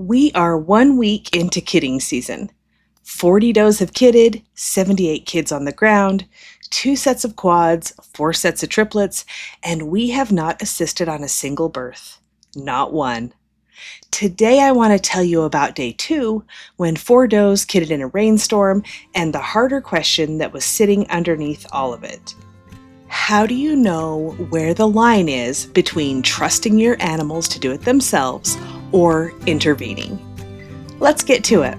We are 1 week into kidding season. 40 does have kidded, 78 kids on the ground, 2 sets of quads, 4 sets of triplets, and we have not assisted on a single birth. Not one. Today I want to tell you about day 2, when 4 does kidded in a rainstorm, and the harder question that was sitting underneath all of it. How do you know where the line is between trusting your animals to do it themselves or intervening? Let's get to it.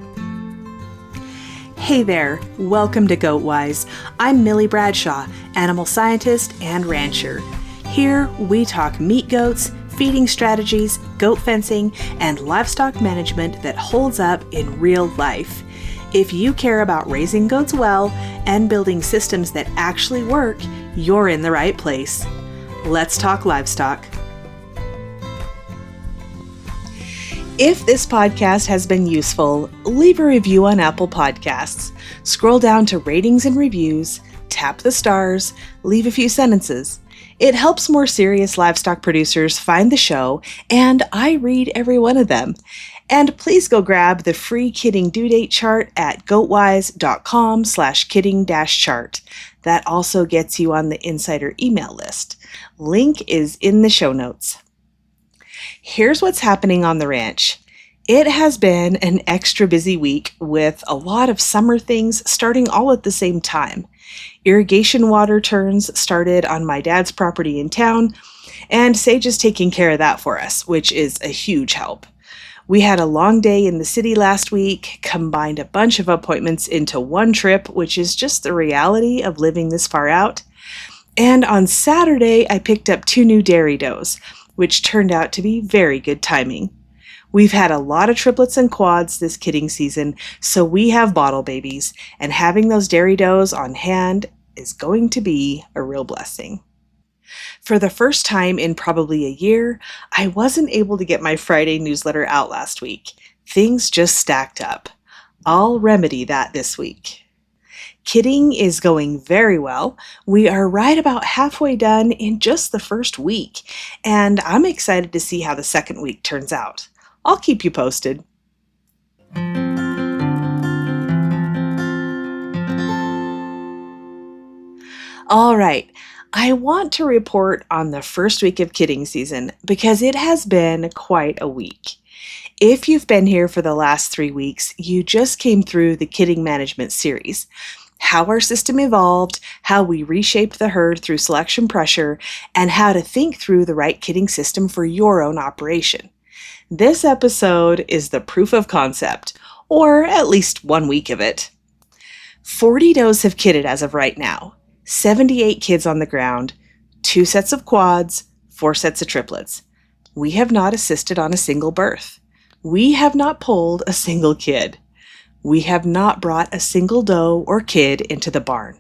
Hey there, welcome to GoatWise. I'm Millie Bradshaw, animal scientist and rancher. Here we talk meat goats, feeding strategies, goat fencing, and livestock management that holds up in real life. If you care about raising goats well and building systems that actually work, you're in the right place. Let's talk livestock. If this podcast has been useful, leave a review on Apple Podcasts. Scroll down to ratings and reviews, tap the stars, leave a few sentences. It helps more serious livestock producers find the show, and I read every one of them. And please go grab the free kidding due date chart at goatwise.com/kidding-chart. That also gets you on the insider email list. Link is in the show notes. Here's what's happening on the ranch. It has been an extra busy week with a lot of summer things starting all at the same time. Irrigation water turns started on my dad's property in town, and Sage is taking care of that for us, which is a huge help. We had a long day in the city last week, combined a bunch of appointments into one trip, which is just the reality of living this far out. And on Saturday, I picked up 2 new dairy does, which turned out to be very good timing. We've had a lot of triplets and quads this kidding season, so we have bottle babies, and having those dairy does on hand is going to be a real blessing. For the first time in probably a year, I wasn't able to get my Friday newsletter out last week. Things just stacked up. I'll remedy that this week. Kidding is going very well. We are right about halfway done in just the first week, and I'm excited to see how the second week turns out. I'll keep you posted. All right. I want to report on the first week of kidding season because it has been quite a week. If you've been here for the last 3 weeks, you just came through the kidding management series. How our system evolved, how we reshaped the herd through selection pressure, and how to think through the right kidding system for your own operation. This episode is the proof of concept, or at least 1 week of it. 40 does have kidded as of right now. 78 kids on the ground, 2 sets of quads, 4 sets of triplets. We have not assisted on a single birth. We have not pulled a single kid. We have not brought a single doe or kid into the barn.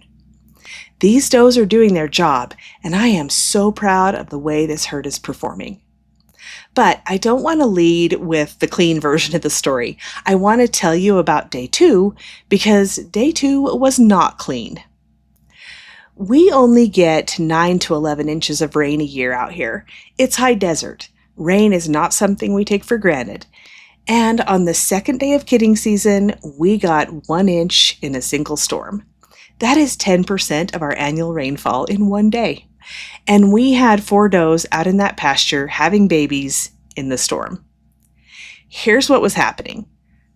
These does are doing their job, and I am so proud of the way this herd is performing. But I don't want to lead with the clean version of the story. I want to tell you about day 2 because day 2 was not clean. We only get 9 to 11 inches of rain a year out here. It's high desert. Rain is not something we take for granted. And on the second day of kidding season, we got 1 inch in a single storm. That is 10% of our annual rainfall in 1 day. And we had 4 does out in that pasture having babies in the storm. Here's what was happening.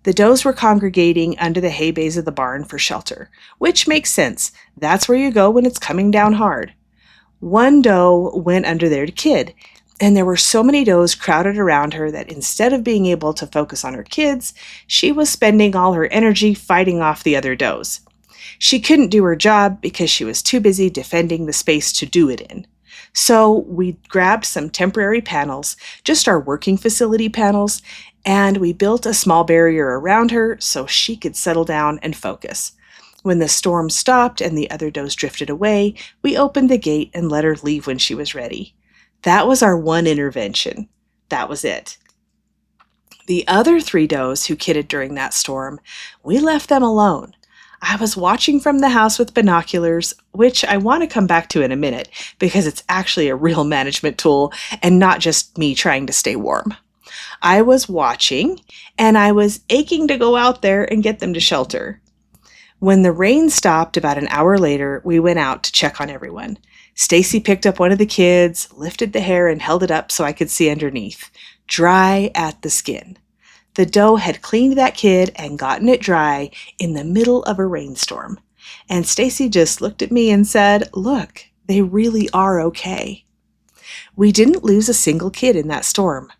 The does were congregating under the hay bays of the barn for shelter, which makes sense. That's where you go when it's coming down hard. 1 doe went under there to kid, and there were so many does crowded around her that instead of being able to focus on her kids, she was spending all her energy fighting off the other does. She couldn't do her job because she was too busy defending the space to do it in. So we grabbed some temporary panels, just our working facility panels, and we built a small barrier around her so she could settle down and focus. When the storm stopped and the other does drifted away, we opened the gate and let her leave when she was ready. That was our one intervention. That was it. The other 3 does who kidded during that storm, we left them alone. I was watching from the house with binoculars, which I want to come back to in a minute because it's actually a real management tool and not just me trying to stay warm. I was watching, and I was aching to go out there and get them to shelter. When the rain stopped about an hour later, we went out to check on everyone. Stacy picked up one of the kids, lifted the hair, and held it up so I could see underneath, dry at the skin. The doe had cleaned that kid and gotten it dry in the middle of a rainstorm. And Stacy just looked at me and said, "Look, they really are okay." We didn't lose a single kid in that storm.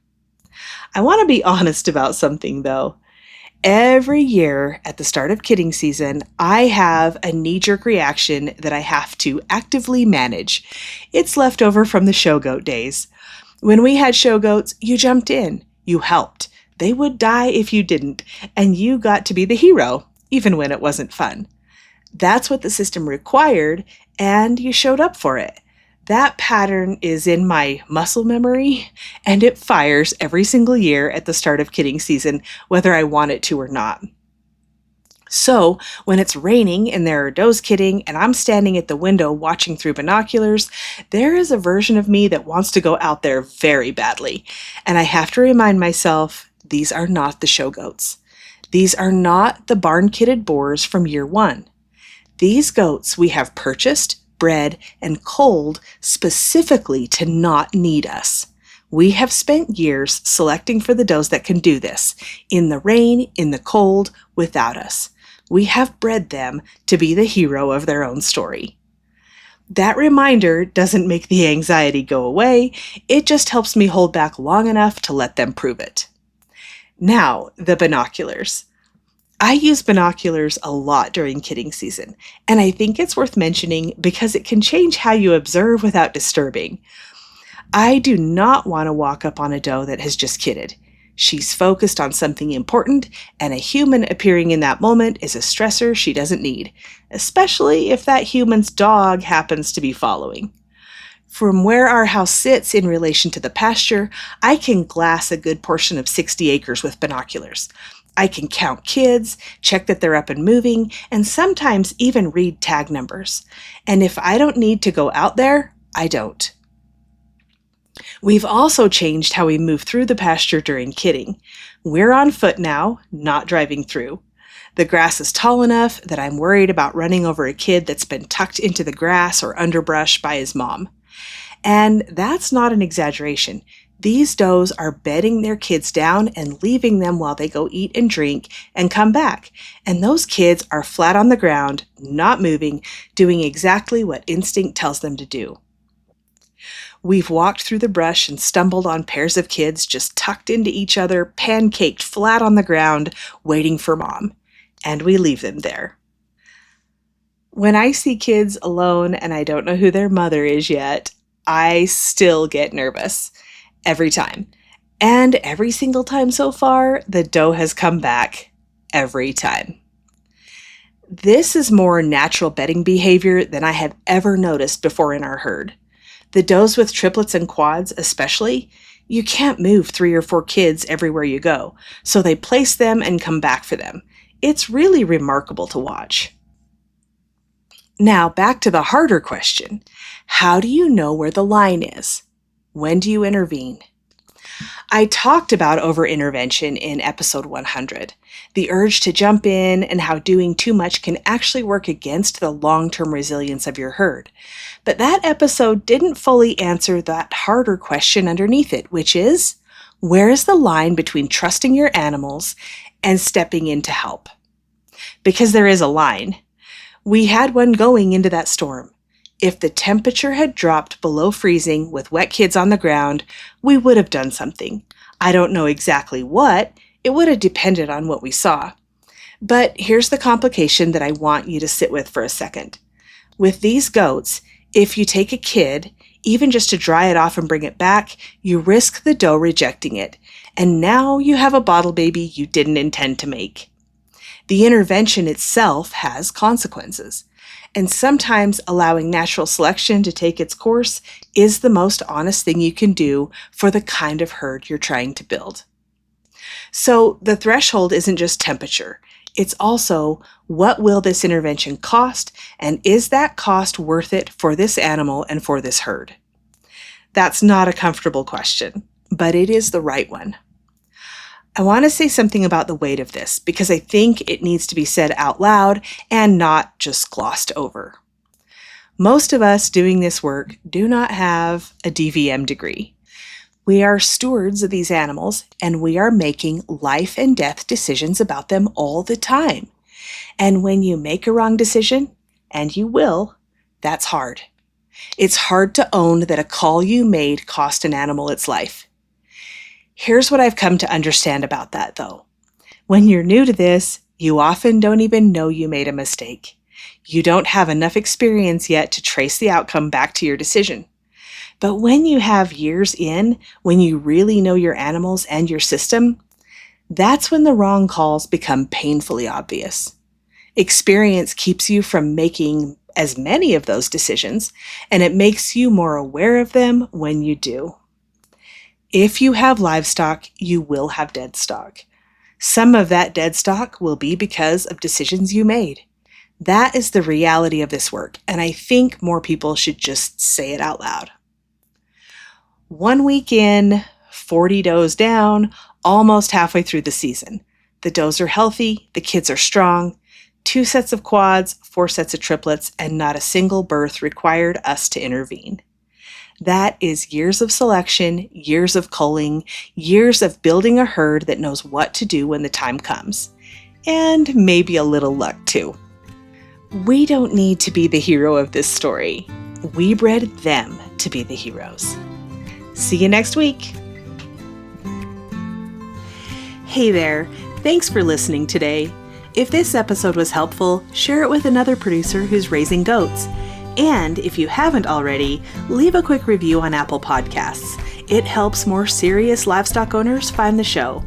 I want to be honest about something, though. Every year at the start of kidding season, I have a knee-jerk reaction that I have to actively manage. It's left over from the show goat days. When we had show goats, you jumped in, you helped. They would die if you didn't, and you got to be the hero, even when it wasn't fun. That's what the system required, and you showed up for it. That pattern is in my muscle memory, and it fires every single year at the start of kidding season, whether I want it to or not. So, when it's raining and there are does kidding and I'm standing at the window watching through binoculars, there is a version of me that wants to go out there very badly. And I have to remind myself, these are not the show goats. These are not the barn-kidded boars from year one. These goats we have purchased, bred, and culled specifically to not need us. We have spent years selecting for the does that can do this, in the rain, in the cold, without us. We have bred them to be the hero of their own story. That reminder doesn't make the anxiety go away, it just helps me hold back long enough to let them prove it. Now, the binoculars. I use binoculars a lot during kidding season, and I think it's worth mentioning because it can change how you observe without disturbing. I do not want to walk up on a doe that has just kidded. She's focused on something important, and a human appearing in that moment is a stressor she doesn't need, especially if that human's dog happens to be following. From where our house sits in relation to the pasture, I can glass a good portion of 60 acres with binoculars. I can count kids, check that they're up and moving, and sometimes even read tag numbers. And if I don't need to go out there, I don't. We've also changed how we move through the pasture during kidding. We're on foot now, not driving through. The grass is tall enough that I'm worried about running over a kid that's been tucked into the grass or underbrush by his mom. And that's not an exaggeration. These does are bedding their kids down and leaving them while they go eat and drink and come back. And those kids are flat on the ground, not moving, doing exactly what instinct tells them to do. We've walked through the brush and stumbled on pairs of kids just tucked into each other, pancaked flat on the ground, waiting for mom. And we leave them there. When I see kids alone and I don't know who their mother is yet, I still get nervous. Every time. And every single time so far, the doe has come back. Every time. This is more natural bedding behavior than I have ever noticed before in our herd. The does with triplets and quads especially, you can't move 3 or 4 kids everywhere you go, so they place them and come back for them. It's really remarkable to watch. Now back to the harder question. How do you know where the line is? When do you intervene? I talked about over-intervention in episode 100, the urge to jump in and how doing too much can actually work against the long-term resilience of your herd. But that episode didn't fully answer that harder question underneath it, which is, where is the line between trusting your animals and stepping in to help? Because there is a line. We had one going into that storm. If the temperature had dropped below freezing with wet kids on the ground, we would have done something. I don't know exactly what. It would have depended on what we saw. But here's the complication that I want you to sit with for a second. With these goats, if you take a kid, even just to dry it off and bring it back, you risk the doe rejecting it. And now you have a bottle baby you didn't intend to make. The intervention itself has consequences. And sometimes allowing natural selection to take its course is the most honest thing you can do for the kind of herd you're trying to build. So the threshold isn't just temperature. It's also, what will this intervention cost, and is that cost worth it for this animal and for this herd? That's not a comfortable question, but it is the right one. I want to say something about the weight of this because I think it needs to be said out loud and not just glossed over. Most of us doing this work do not have a DVM degree. We are stewards of these animals, and we are making life and death decisions about them all the time. And when you make a wrong decision, and you will, that's hard. It's hard to own that a call you made cost an animal its life. Here's what I've come to understand about that, though. When you're new to this, you often don't even know you made a mistake. You don't have enough experience yet to trace the outcome back to your decision. But when you have years in, when you really know your animals and your system, that's when the wrong calls become painfully obvious. Experience keeps you from making as many of those decisions, and it makes you more aware of them when you do. If you have livestock, you will have dead stock. Some of that dead stock will be because of decisions you made. That is the reality of this work, and I think more people should just say it out loud. 1 week in, 40 does down, almost halfway through the season. The does are healthy, the kids are strong, 2 sets of quads, 4 sets of triplets, and not a single birth required us to intervene. That is years of selection, years of culling, years of building a herd that knows what to do when the time comes. And maybe a little luck too. We don't need to be the hero of this story. We bred them to be the heroes. See you next week. Hey there, thanks for listening today. If this episode was helpful, share it with another producer who's raising goats. And if you haven't already, leave a quick review on Apple Podcasts. It helps more serious livestock owners find the show.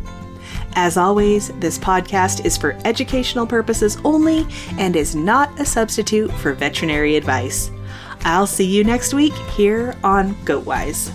As always, this podcast is for educational purposes only and is not a substitute for veterinary advice. I'll see you next week here on GoatWise.